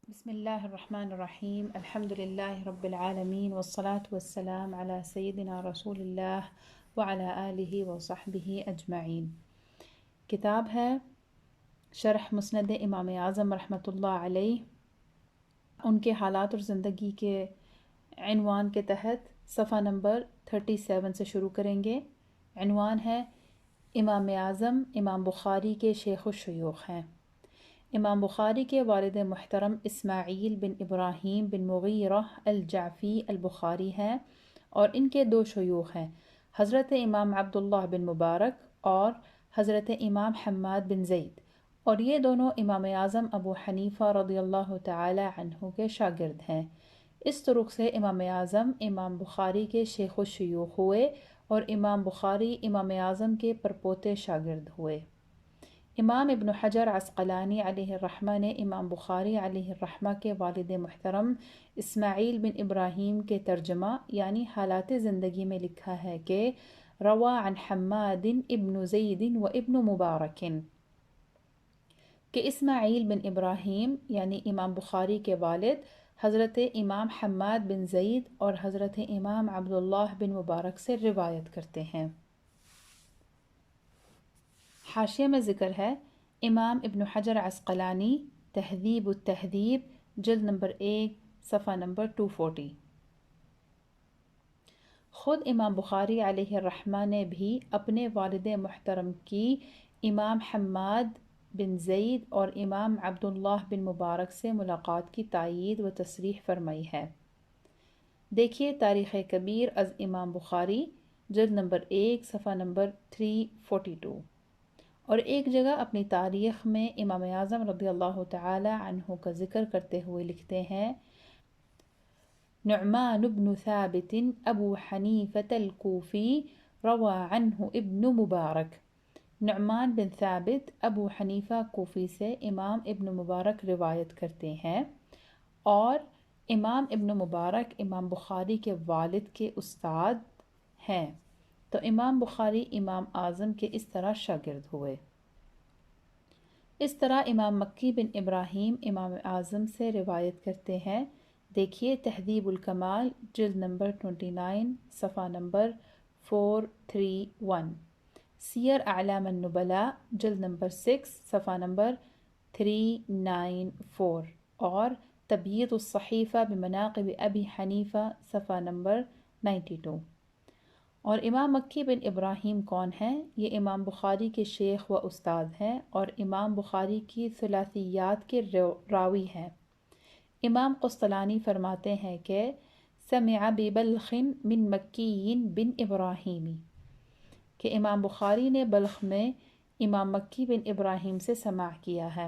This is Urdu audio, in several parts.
بسم الله الرحمن الرحيم الحمد لله رب العالمين والصلاة والسلام على سيدنا رسول الله وعلى آله وصحبه أجمعين۔ کتاب ہے شرح مسند امام اعظم رحمۃ اللہ علیہ، ان کے حالات اور زندگی کے عنوان کے تحت صفحہ نمبر 37 سے شروع کریں گے۔ عنوان ہے امام اعظم امام بخاری کے شیخ الشیوخ ہیں۔ امام بخاری کے والد محترم اسماعیل بن ابراہیم بن مغیرہ الجعفی البخاری ہیں اور ان کے دو شیوخ ہیں، حضرت امام عبداللہ بن مبارک اور حضرت امام حماد بن زید، اور یہ دونوں امام اعظم ابو حنیفہ رضی اللہ تعالی عنہ کے شاگرد ہیں۔ اس طرق سے امام اعظم امام بخاری کے شیخ الشیوخ ہوئے اور امام بخاری امام اعظم کے پرپوتے شاگرد ہوئے۔ امام ابن حجر عسقلانی علیہ الرحمہ نے امام بخاری علیہ الرحمہ کے والد محترم اسماعیل بن ابراہیم کے ترجمہ یعنی حالات زندگی میں لکھا ہے کہ روا عن حماد ابن زید و ابن مبارک، کہ اسماعیل بن ابراہیم یعنی امام بخاری کے والد حضرت امام حماد بن زید اور حضرت امام عبداللہ بن مبارک سے روایت کرتے ہیں۔ حاشیے میں ذکر ہے امام ابن حجر عسقلانی تہذیب التہذیب جلد نمبر 1 صفحہ نمبر 240۔ خود امام بخاری علیہ الرحمہ نے بھی اپنے والد محترم کی امام حماد بن زید اور امام عبداللہ بن مبارک سے ملاقات کی تائید و تصریح فرمائی ہے۔ دیکھیے تاریخ کبیر از امام بخاری جلد نمبر 1 صفحہ نمبر 342۔ اور ایک جگہ اپنی تاریخ میں امام اعظم رضی اللہ تعالی عنہ کا ذکر کرتے ہوئے لکھتے ہیں، نعمان بن ثابت ابو حنیفۃ الکوفی روى عنہ ابن مبارک۔ نعمان بن ثابت ابو حنیفہ کوفی سے امام ابن مبارک روایت کرتے ہیں، اور امام ابن مبارک امام بخاری کے والد کے استاد ہیں، تو امام بخاری امام اعظم کے اس طرح شاگرد ہوئے۔ اس طرح امام مکی بن ابراہیم امام اعظم سے روایت کرتے ہیں۔ دیکھیے تہذیب الکمال جلد نمبر 29 صفحہ نمبر 431، سیر اعلام النبلاء جلد نمبر 6 صفحہ نمبر 394، اور تبییض الصحیفہ بمناقب ابی حنیفہ صفحہ نمبر 92۔ اور امام مکی بن ابراہیم کون ہیں؟ یہ امام بخاری کے شیخ و استاد ہیں اور امام بخاری کی ثلاثیات کے راوی ہیں۔ امام قسطلانی فرماتے ہیں کہ سمع ببلخ من مکی بن ابراہیم، کہ امام بخاری نے بلخ میں امام مکی بن ابراہیم سے سماع کیا ہے۔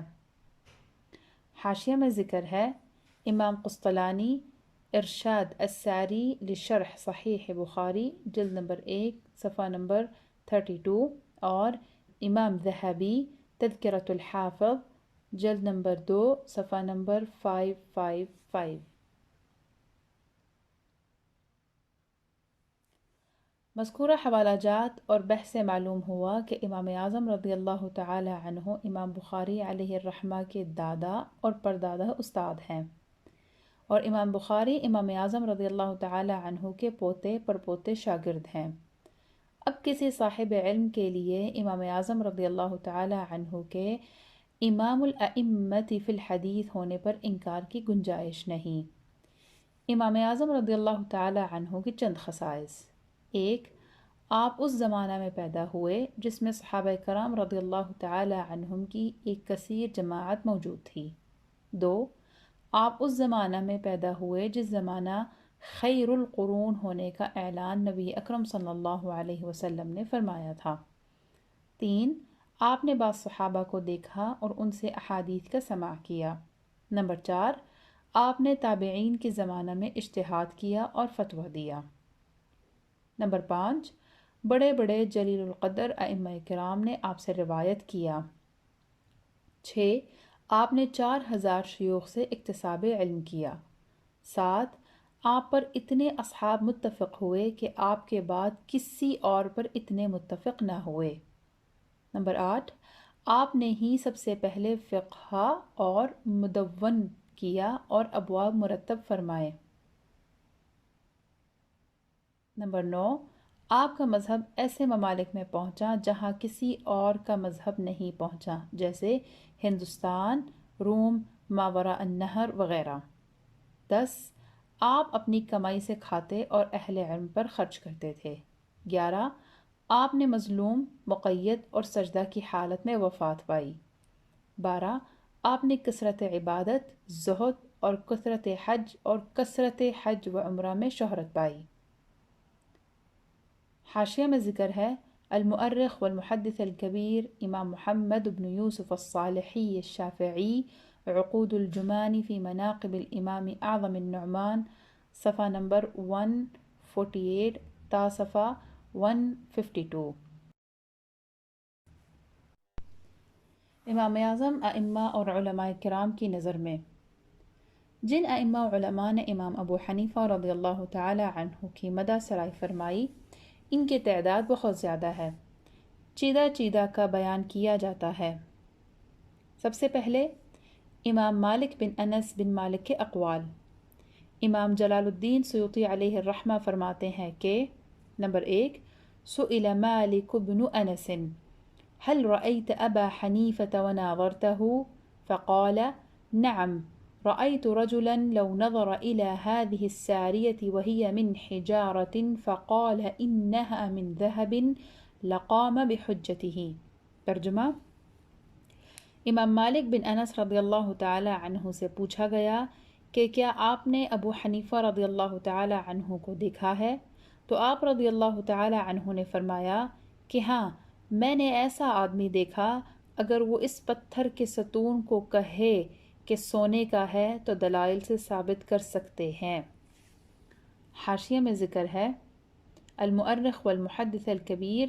حاشیہ میں ذکر ہے امام قسطلانی ارشاد الساری لشرح صحیح بخاری جلد نمبر 1 صفحہ نمبر 32، اور امام ذہبی تذکرۃ الحافظ جلد نمبر 2 صفحہ نمبر 555۔ مذکورہ حوالہ جات اور بحث سے معلوم ہوا کہ امام اعظم رضی اللہ تعالی عنہ امام بخاری علیہ الرحمہ کے دادا اور پردادا استاد ہیں، اور امام بخاری امام اعظم رضی اللہ تعالی عنہ کے پوتے پرپوتے شاگرد ہیں۔ اب کسی صاحب علم کے لیے امام اعظم رضی اللہ تعالی عنہ کے امام الائمۃ فی الحدیث ہونے پر انکار کی گنجائش نہیں۔ امام اعظم رضی اللہ تعالی عنہ کی چند خصائص: 1، آپ اس زمانہ میں پیدا ہوئے جس میں صحابہ کرام رضی اللہ تعالی عنہم کی ایک کثیر جماعت موجود تھی۔ 2، آپ اس زمانہ میں پیدا ہوئے جس زمانہ خیر القرون ہونے کا اعلان نبی اکرم صلی اللہ علیہ وسلم نے فرمایا تھا۔ 3، آپ نے بعض صحابہ کو دیکھا اور ان سے احادیث کا سماع کیا۔ نمبر 4، آپ نے تابعین کے زمانہ میں اجتہاد کیا اور فتویٰ دیا۔ نمبر 5، بڑے بڑے جلیل القدر ائمہ کرام نے آپ سے روایت کیا۔ 6، آپ نے 4000 شیوخ سے اکتساب علم کیا۔ 7، آپ پر اتنے اصحاب متفق ہوئے کہ آپ کے بعد کسی اور پر اتنے متفق نہ ہوئے۔ نمبر 8، آپ نے ہی سب سے پہلے فقہ اور مدون کیا اور ابواب مرتب فرمائے۔ نمبر 9، آپ کا مذہب ایسے ممالک میں پہنچا جہاں کسی اور کا مذہب نہیں پہنچا، جیسے ہندوستان، روم، ماوراء النہر وغیرہ۔ 10، آپ اپنی کمائی سے کھاتے اور اہل علم پر خرچ کرتے تھے۔ 11، آپ نے مظلوم، مقید اور سجدہ کی حالت میں وفات پائی۔ 12، آپ نے کثرت عبادت، زہد اور کثرت حج و عمرہ میں شہرت پائی۔ حاشیہ میں ذکر ہے المؤرخ والمحدث الكبیر امام محمد بن یوسف الصالحی الشافعی عقود الجمانی فی مناقب الامام اعظم النعمان، صفحہ نمبر 148 تا صفحہ 152۔ امام اعظم ائمہ اور علماء کرام کی نظر میں جن ائمہ و علماء نے امام ابو حنیفہ رضی اللہ تعالی عنہ کی مدح سرائی فرمائی، ان کی تعداد بہت زیادہ ہے۔ چیدہ چیدہ کا بیان کیا جاتا ہے۔ سب سے پہلے امام مالک بن انس بن مالک کے اقوال۔ امام جلال الدین سیوطی علیہ الرحمہ فرماتے ہیں کہ نمبر 1، سئل مالک بن انس هل رأيت أبا حنيفة وناظرته؟ فقال نعم، رأيت رجلا لو نظر إلى هذه السارية وهي من حجارة فقال إنها من ذهب لقام بحجته۔ ترجمہ، امام مالک بن انس رضی اللہ تعالی عنہ سے پوچھا گیا کہ کیا آپ نے ابو حنیفہ رضی اللہ تعالی عنہ کو دیکھا ہے؟ تو آپ رضی اللہ تعالی عنہ نے فرمایا کہ ہاں، میں نے ایسا آدمی دیکھا، اگر وہ اس پتھر کے ستون کو کہے کہ سونے کا ہے تو دلائل سے ثابت کر سکتے ہیں۔ حاشیہ میں ذکر ہے المؤرخ والمحدث الکبیر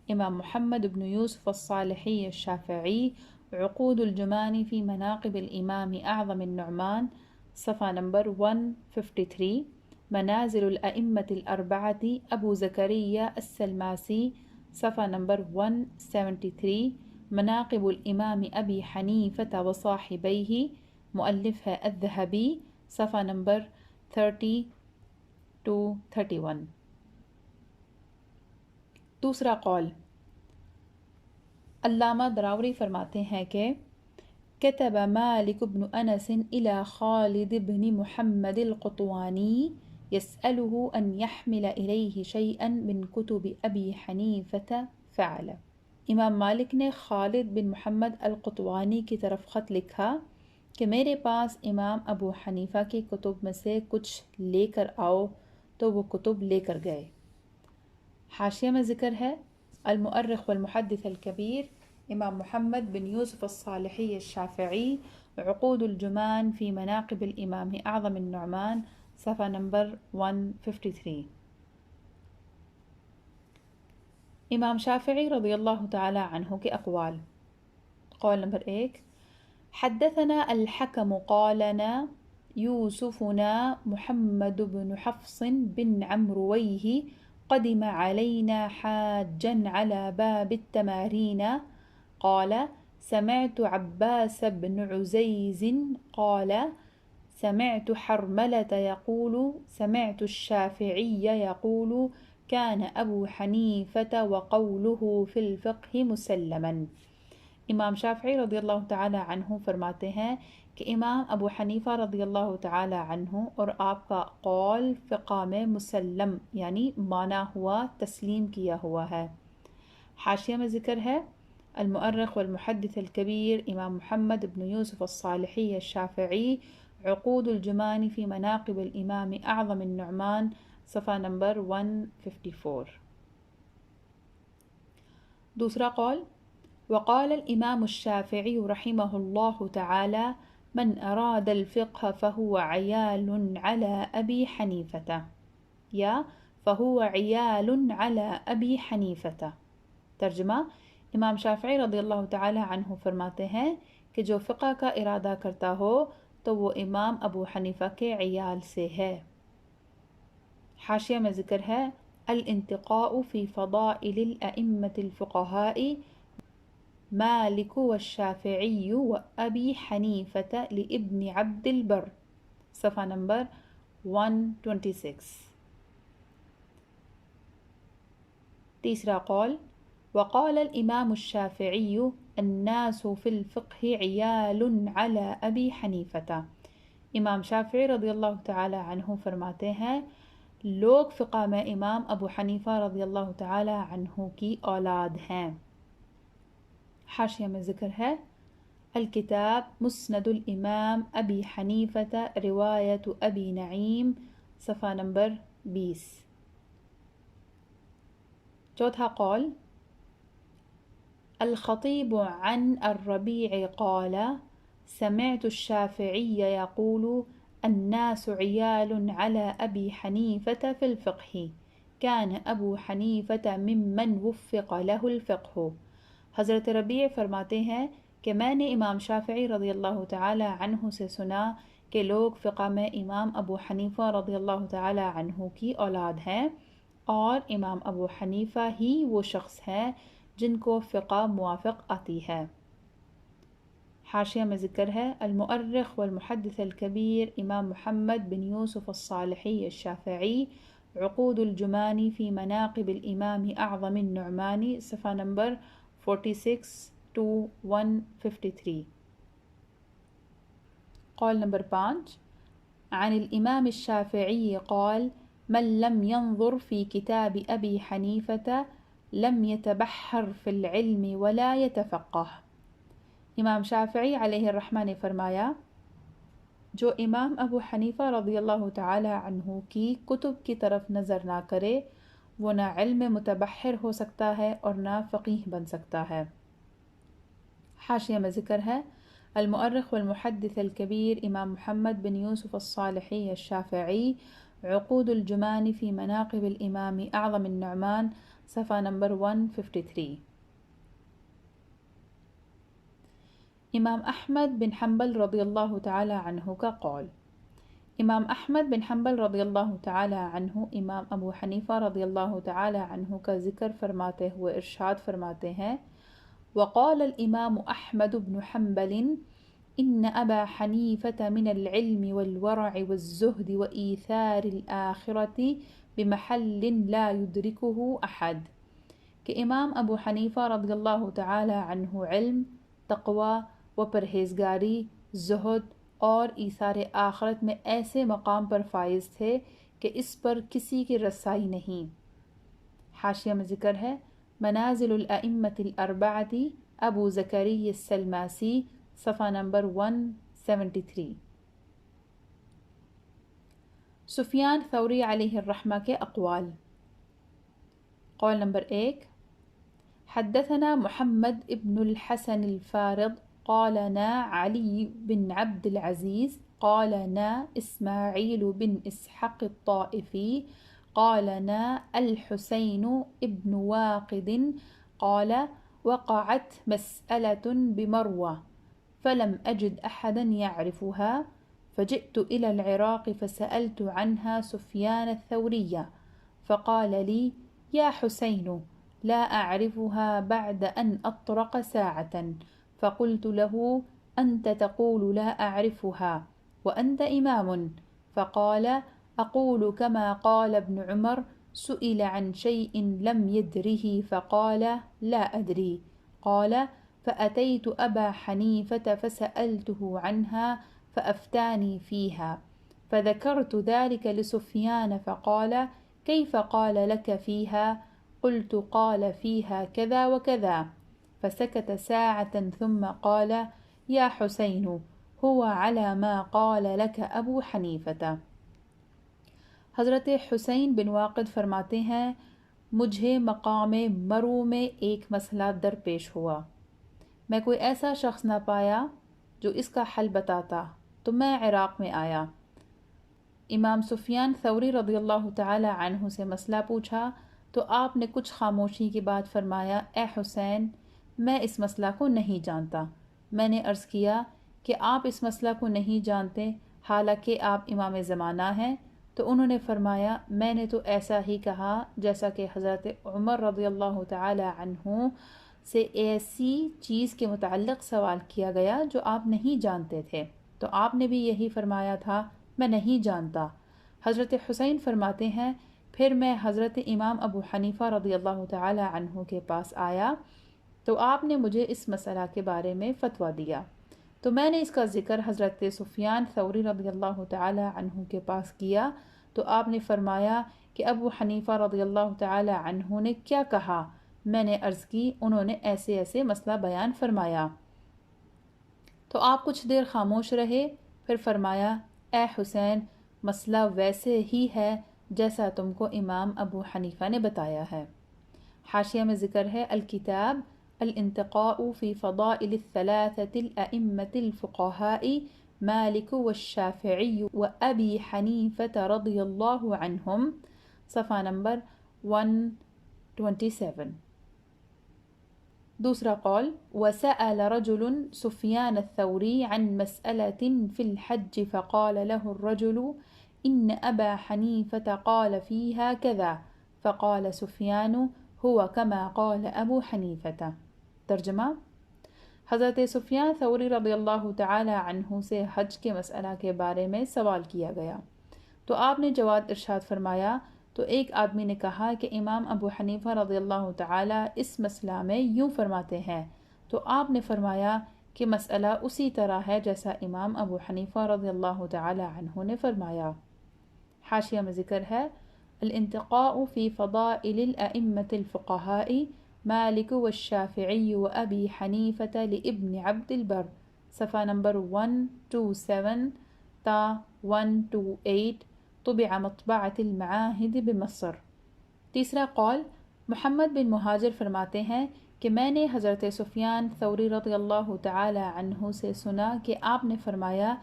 امام محمد بن یوسف الصالحی الشافعی عقود الجمانی فی مناقب الامام اعظم النعمان، صفحہ نمبر 153۔ منازل الائمة الاربعة ابو زکریا السلماسی، صفحہ نمبر 173۔ مناقب الامام ابی حنیفہ وصاحبیہ، مؤلف ہے الذہبی، صفحہ نمبر 30-31۔ دوسرا قول، علامہ دراوری فرماتے ہیں کہ كتب مالك بن أنس إلى خالد بن محمد القطواني يسأله أن يحمل إليه شيئا من كتب أبي حنيفة فعل۔ امام مالک نے خالد بن محمد القطوانی کی طرف خط لکھا کہ میرے پاس امام ابو حنیفہ کی کتب میں سے کچھ لے کر آؤ، تو وہ کتب لے کر گئے۔ حاشیہ میں ذکر ہے المؤرخ والمحدث الکبیر امام محمد بن یوسف الصالحی الشافعی عقود الجمان فی مناقب الامام اعظم النعمان، صفحہ نمبر 153۔ امام شافعی رضی اللہ تعالی عنہ کے اقوال۔ قول نمبر 1، حدثنا الحکم قالنا یوسفنا محمد بن حفص بن عمرویہ قدم علينا حاجا على باب التمارين قال سمعت عباس بن عزيز قال سمعت حرملة يقول سمعت الشافعي يقول كان أبو حنيفة وقوله في الفقه مسلما۔ امام شافعی رضی اللہ تعالی عنہ فرماتے ہیں کہ امام ابو حنیفہ رضی اللہ تعالی عنہ اور آپ کا قول فقہ میں مسلم یعنی مانا ہوا، تسلیم کیا ہوا ہے۔ حاشیہ میں ذکر ہے المؤرخ والمحدث الکبیر امام محمد بن یوسف الصالحی الشافعی عقود الجمان فی مناقب الامام اعظم النعمان، صفحہ نمبر 154۔ دوسرا قول، وقال الامام الشافعی رحمہ اللہ تعالی من اراد الفقہ فهو عیال على ابی حنیفہ یا فهو عیال على ابی حنیفہ۔ ترجمہ، امام شافعی رضی اللہ تعالی عنہ فرماتے ہیں کہ جو فقہ کا ارادہ کرتا ہو تو وہ امام ابو حنیفہ کے عیال سے ہے۔ حاشیہ میں ذکر ہے الانتقاء فی فضائل الائمة الفقہاء مالك والشافعي وأبي حنيفة لابن عبد البر. صفحہ نمبر 126. تیسرا قول، وقال الإمام الشافعي الناس في الفقه عيال على أبي حنيفة. امام شافعی رضی اللہ تعالی عنہ فرماتے ہیں لوگ فقہ میں امام ابو حنیفہ رضی اللہ تعالی عنہ کی اولاد ہیں. حاشیہ میں ذکر ہے الکتاب مسند الامام ابی حنیفہ روایت ابی نعیم، صفحہ نمبر 20. چوتھا قول، الخطيب عن الربيع قال سمعت الشافعي يقول الناس عيال على أبي حنيفة في الفقه كان أبو حنيفة ممن وفق له الفقه. حضرت ربیع فرماتے ہیں کہ میں نے امام شافعی رضی اللہ تعالی عنہ سے سنا کہ لوگ فقہ میں امام ابو حنیفہ رضی اللہ تعالی عنہ کی اولاد ہیں، اور امام ابو حنیفہ ہی وہ شخص ہے جن کو فقہ موافق آتی ہے. حاشیہ میں ذکر ہے المؤرخ والمحدث الكبیر امام محمد بن یوسف الصالحی الشافعی عقود الجمانی فی مناقب الامام اعظم النعمانی، صفحہ نمبر 46 to 153. قول نمبر 5، عن الامام الشافعی قال من لم ينظر في كتاب ابی حنیفة لم يتبحر في العلم ولا يتفقه. امام شافعی علیہ الرحمہ نے فرمایا جو امام ابو حنیفہ رضی اللہ تعالی عنہ کی کتب کی طرف نظر نہ کرے وہ نہ علم میں متبحر ہو سکتا ہے اور نہ فقیہ بن سکتا ہے. حاشیہ میں ذکر ہے المؤرخ والمحدث الكبیر امام محمد بن یوسف الصالحی الشافعی عقود الجمان فی مناقب الامام اعظم النعمان، صفحہ نمبر 153. امام احمد بن حنبل رضی اللہ تعالی عنہ کا قول، امام احمد بن حنبل رضی اللہ تعالی عنہ امام ابو حنیفہ رضی اللہ تعالی عنہ کا ذکر فرماتے ہوئے ارشاد فرماتے ہیں وقال الامام احمد بن حنبل ان ابا حنیفة من العلم والورع والزہد وإیثار الآخرة بمحل لا يدركه احد، کہ امام ابو حنیفہ رضی اللہ تعالی عنہ علم، تقوی و پرہیزگاری، زہد اور ایثار آخرت میں ایسے مقام پر فائز تھے کہ اس پر کسی کی رسائی نہیں. حاشیہ میں ذکر ہے منازل الائمۃ الاربعۃ ابو زکری السلماسی، صفحہ نمبر 173. سفیان ثوری علیہ الرحمہ کے اقوال. قول نمبر 1، حدثنا محمد ابن الحسن الفارض قالنا علي بن عبد العزيز قالنا إسماعيل بن إسحاق الطائفي قالنا الحسين ابن واقد قال وقعت مسألة بمروة فلم أجد أحدا يعرفها فجئت إلى العراق فسألت عنها سفيان الثوري فقال لي يا حسين لا أعرفها بعد أن أطرق ساعة، فقلت له أنت تقول لا أعرفها وأنت إمام، فقال أقول كما قال ابن عمر سئل عن شيء لم يدره فقال لا أدري، قال فأتيت أبا حنيفة فسألته عنها فأفتاني فيها، فذكرت ذلك لسفيان فقال كيف قال لك فيها؟ قلت قال فيها كذا وكذا، فسكت ساعة ثم قال يا حسين هو على ما قال لك ابو حنیفة. حضرت حسین بن واقد فرماتے ہیں مجھے مقام مرو میں ایک مسئلہ درپیش ہوا، میں کوئی ایسا شخص نہ پایا جو اس کا حل بتاتا، تو میں عراق میں آیا. امام سفیان ثوری رضی اللہ تعالی عنہ سے مسئلہ پوچھا تو آپ نے کچھ خاموشی کے بعد فرمایا اے حسین میں اس مسئلہ کو نہیں جانتا. میں نے عرض کیا کہ آپ اس مسئلہ کو نہیں جانتے حالانکہ آپ امام زمانہ ہیں، تو انہوں نے فرمایا میں نے تو ایسا ہی کہا جیسا کہ حضرت عمر رضی اللہ تعالی عنہ سے ایسی چیز کے متعلق سوال کیا گیا جو آپ نہیں جانتے تھے، تو آپ نے بھی یہی فرمایا تھا، میں نہیں جانتا۔ حضرت حسین فرماتے ہیں پھر میں حضرت امام ابو حنیفہ رضی اللہ تعالی عنہ کے پاس آیا تو آپ نے مجھے اس مسئلہ کے بارے میں فتویٰ دیا، تو میں نے اس کا ذکر حضرت سفیان ثوری رضی اللہ تعالی عنہ کے پاس کیا تو آپ نے فرمایا کہ ابو حنیفہ رضی اللہ تعالی عنہ نے کیا کہا؟ میں نے عرض کی انہوں نے ایسے ایسے مسئلہ بیان فرمایا۔ تو آپ کچھ دیر خاموش رہے، پھر فرمایا اے حسین، مسئلہ ویسے ہی ہے جیسا تم کو امام ابو حنیفہ نے بتایا ہے۔ حاشیہ میں ذکر ہے الکتاب الانتقاء فی فضائل الثلاثة الأئمة الفقهاء مالک والشافعی وابی حنیفة رضی اللہ عنہم، صفحہ نمبر 127۔ دوسرا قول وسأل رجل سفیان الثوری عن مسألة في الحج فقال له الرجل إن أبا حنيفة قال فيها كذا فقال سفيان هو كما قال أبو حنيفة۔ ترجمہ، حضرت سفیان ثوری رضی اللہ تعالی عنہ سے حج کے مسئلہ کے بارے میں سوال کیا گیا تو آپ نے جواب ارشاد فرمایا، تو ایک آدمی نے کہا کہ امام ابو حنیفہ رضی اللہ تعالی اس مسئلہ میں یوں فرماتے ہیں، تو آپ نے فرمایا کہ مسئلہ اسی طرح ہے جیسا امام ابو حنیفہ رضی اللہ تعالی عنہ نے فرمایا۔ حاشیہ میں ذکر ہے الانتقاء فی فضائل الأئمة الفقهاء مالک والشافعی وابی حنیفة لابن عبد البر، صفحہ نمبر 127 تا 128، طبع مطبعۃ المعاہد بمصر۔ تیسرا قول محمد بن مہاجر فرماتے ہیں کہ میں نے حضرت سفیان ثوری رضی اللہ تعالی عنہ سے سنا کہ آپ نے فرمایا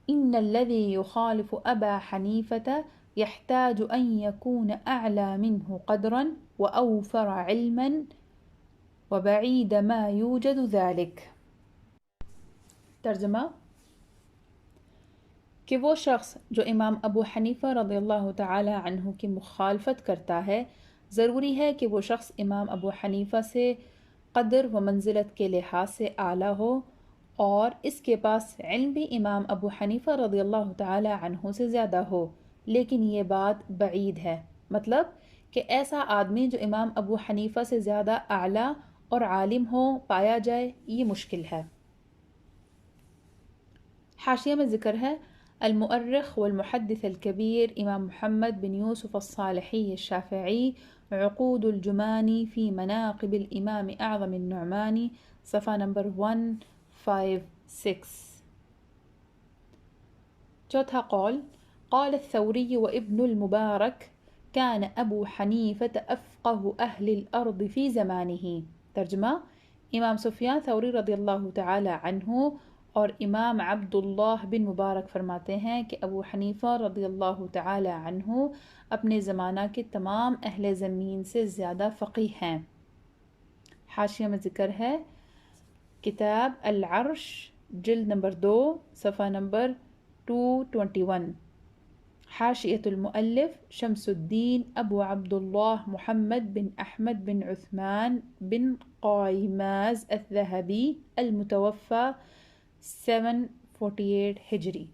ان الذي يخالف ابا حنیفة يحتاج ان يكون اعلى منه قدرا واوفر علما وبعید ما يوجد ذلك۔ ترجمہ، کہ وہ شخص جو امام ابو حنیفہ رضی اللہ تعالی عنہ کی مخالفت کرتا ہے، ضروری ہے کہ وہ شخص امام ابو حنیفہ سے قدر و منزلت کے لحاظ سے اعلیٰ ہو اور اس کے پاس علم بھی امام ابو حنیفہ رضی اللہ تعالی عنہ سے زیادہ ہو، لیکن یہ بات بعید ہے، مطلب کہ ایسا آدمی جو امام ابو حنیفہ سے زیادہ اعلیٰ اور عالم ہو پایا جائے، یہ مشکل ہے۔ حاشیہ میں ذکر ہے المؤرخ والمحدث الكبير امام محمد بن یوسف الصالحی الشافعی عقود الجمانی فی مناقب الامام اعظم النعمانی، صفحہ نمبر 156۔ چوتھا قول قال الثوری وابن المبارک كان ابو حنیفة افقہ اہل الارض فی زمانہ۔ ترجمہ، امام سفیان ثوری رضی اللہ تعالی عنہ اور امام عبداللہ بن مبارک فرماتے ہیں کہ ابو حنیفہ رضی اللہ تعالی عنہ اپنے زمانہ کے تمام اہل زمین سے زیادہ فقیہ ہیں۔ حاشیہ میں ذکر ہے کتاب العرش جلد نمبر 2 صفحہ نمبر 221۔ حاشیۃ المؤلف شمس الدین ابو عبداللہ محمد بن احمد بن عثمان بن قائماز الذهبی المتوفى 748 ہجری۔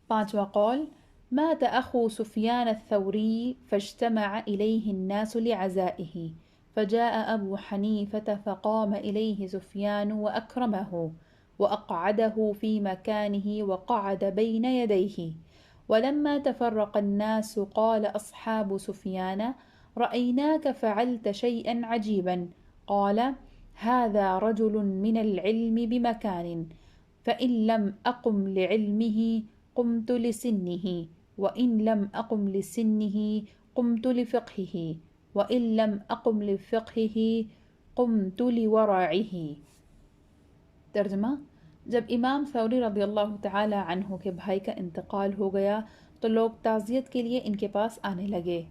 پانچواں قول مات اخو سفیان الثوری فاجتمع الیہ الناس لعزائه فجاء ابو حنیفة فقام الیہ سفیان واکرمه واقعده في مكانه وقعد بين يديه، ولما تفرق الناس قال اصحاب سفیان رأيناك فعلت شيئا عجيبا، قال هذا رجل من العلم بمكان، فإن لم أقم لعلمه قمت لسنه، وإن لم أقم لسنه قمت لفقهه، وإن لم أقم لفقهه قمت لورعه۔ ترجمہ، جب امام ثوری رضی اللہ تعالی عنہ کے بھائی کا انتقال ہو گیا تو لوگ تعزیت کے لیے ان کے پاس آنے لگے،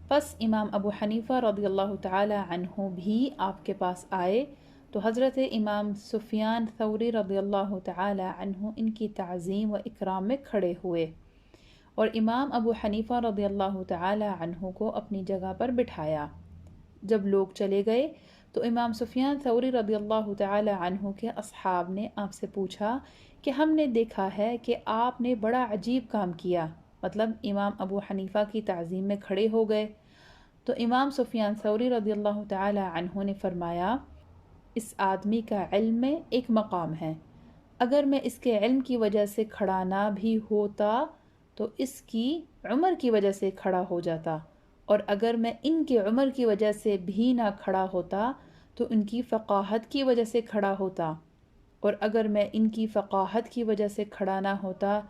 پس امام ابو حنیفہ رضی اللہ تعالی عنہ بھی آپ کے پاس آئے تو حضرت امام سفیان ثوری رضی اللہ تعالی عنہ ان کی تعظیم و اکرام میں کھڑے ہوئے اور امام ابو حنیفہ رضی اللہ تعالی عنہ کو اپنی جگہ پر بٹھایا۔ جب لوگ چلے گئے تو امام سفیان ثوری رضی اللہ تعالی عنہ کے اصحاب نے آپ سے پوچھا کہ ہم نے دیکھا ہے کہ آپ نے بڑا عجیب کام کیا، مطلب امام ابو حنیفہ کی تعظیم میں کھڑے ہو گئے۔ تو امام سفیان ثوری رضی اللہ تعالی عنہ نے فرمایا، اس آدمی کا علم میں ایک مقام ہے، اگر میں اس کے علم کی وجہ سے کھڑا نہ بھی ہوتا تو اس کی عمر کی وجہ سے کھڑا ہو جاتا، اور اگر میں ان کے عمر کی وجہ سے بھی نہ کھڑا ہوتا تو ان کی فقاہت کی وجہ سے کھڑا ہوتا، اور اگر میں ان کی فقاہت کی وجہ سے کھڑا نہ ہوتا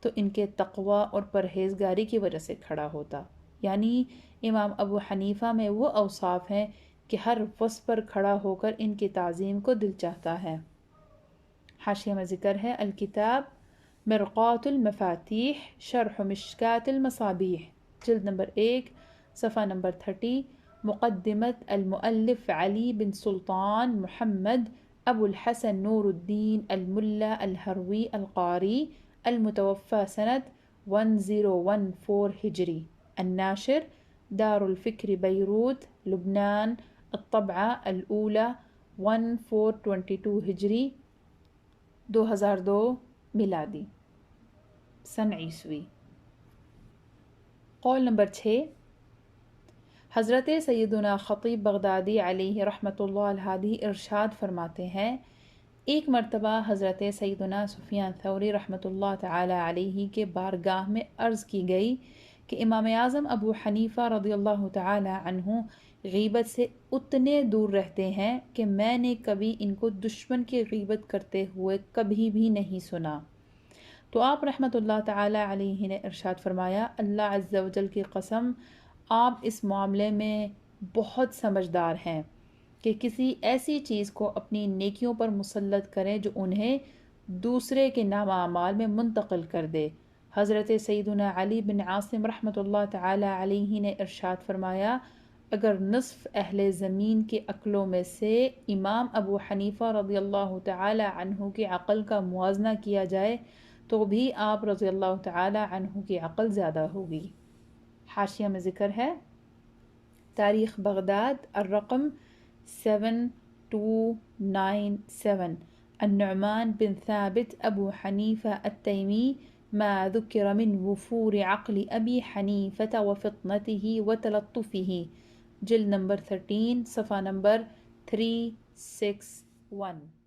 تو ان کے تقوی اور پرہیزگاری کی وجہ سے کھڑا ہوتا۔ یعنی امام ابو حنیفہ میں وہ اوصاف ہیں کہ ہر وصف پر کھڑا ہو کر ان کی تعظیم کو دل چاہتا ہے۔ حاشیہ میں ذکر ہے، الکتاب مرقات المفاتیح شرح مشکات المصابیح، جلد نمبر 1 صفحہ نمبر 30، مقدمت المؤلف علی بن سلطان محمد ابو الحسن نور الدین الملا الہروی القاری المتوفى سنة 1014 ہجری، الناشر دار الفکر بیروت لبنان، الطبعة الأولى 1422 ہجری 2002 میلادی سن عیسوی۔ قول نمبر 6، حضرت سیدنا خطیب بغدادی علیہ رحمۃ اللہ الہادی ارشاد فرماتے ہیں، ایک مرتبہ حضرت سیدنا سفیان ثوری رحمۃ اللہ تعالی علیہ کے بارگاہ میں عرض کی گئی کہ امام اعظم ابو حنیفہ رضی اللہ تعالی عنہ غیبت سے اتنے دور رہتے ہیں کہ میں نے کبھی ان کو دشمن کی غیبت کرتے ہوئے کبھی بھی نہیں سنا۔ تو آپ رحمۃ اللہ تعالی علیہ نے ارشاد فرمایا، اللہ عز و جل کی قسم، آپ اس معاملے میں بہت سمجھدار ہیں کہ کسی ایسی چیز کو اپنی نیکیوں پر مسلط کریں جو انہیں دوسرے کے نام اعمال میں منتقل کر دے۔ حضرت سیدنا علی بن عاصم رحمۃ اللہ تعالی علیہ نے ارشاد فرمایا، اگر نصف اہل زمین کے عقلوں میں سے امام ابو حنیفہ رضی اللہ تعالی عنہ کی عقل کا موازنہ کیا جائے تو بھی آپ رضی اللہ تعالی عنہ کی عقل زیادہ ہوگی۔ حاشیہ میں ذکر ہے، تاریخ بغداد الرقم 7297، النعمان بن ثابت ابو حنیفہ التیمی، ما ذکر من وفور عقل ابی حنیفہ وفطنته وتلطفه، جلد نمبر 13 صفحہ نمبر 361۔